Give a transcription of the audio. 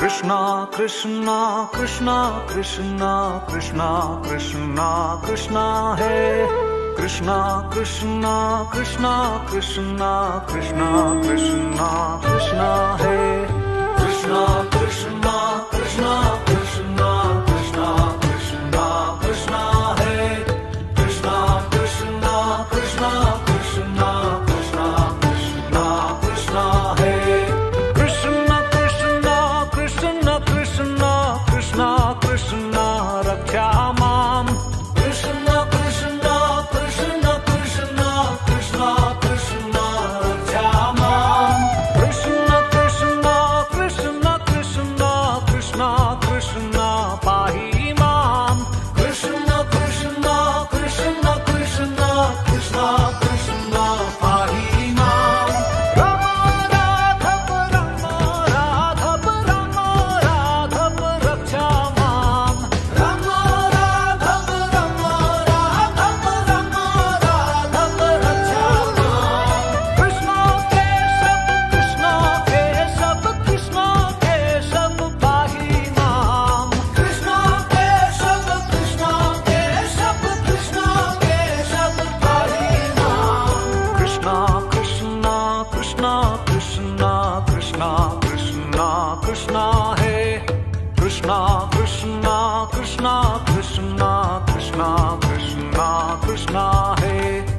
Krishna, Krishna, Krishna, Krishna, Krishna, Krishna, Krishna, Hey. Krishna, Krishna, Krishna, Krishna, Krishna, Krishna, Krishna, Hey. Krishna, Krishna, Krishna, Krishna, Krishna, Krishna, Krishna, Hey. Krishna, Krishna, Krishna, Krishna, Krishna, Krishna, Krishna, Hey. Krishna, Krishna, Krishna, Krishna, Krishna, Krishna, Raksha Mam. Krishna, Krishna, Krishna, Krishna, Krishna, Krishna, Raksha Mam. Krishna, Krishna, Krishna, Krishna, Krishna, Krishna, Pahi Mam. Krishna, Krishna, Krishna, Krishna, Krishna, Krishna, Pahi Mam. Rama Radhav, Rama Radhav, Raksha Mam. Rama Radhav, Rama Radhav, Rama Radhav, Raksha Mam. Krishna Keshav, Krishna Keshav, Pahi Mam. Krishna Keshav, Krishna Keshav, Krishna Keshav, Pahi Mam. Krishna, Krishna, Krishna, Krishna, Krishna, Krishna, Krishna, Hey. Krishna, Krishna, Krishna, Krishna, Krishna, Krishna, Krishna, Hey.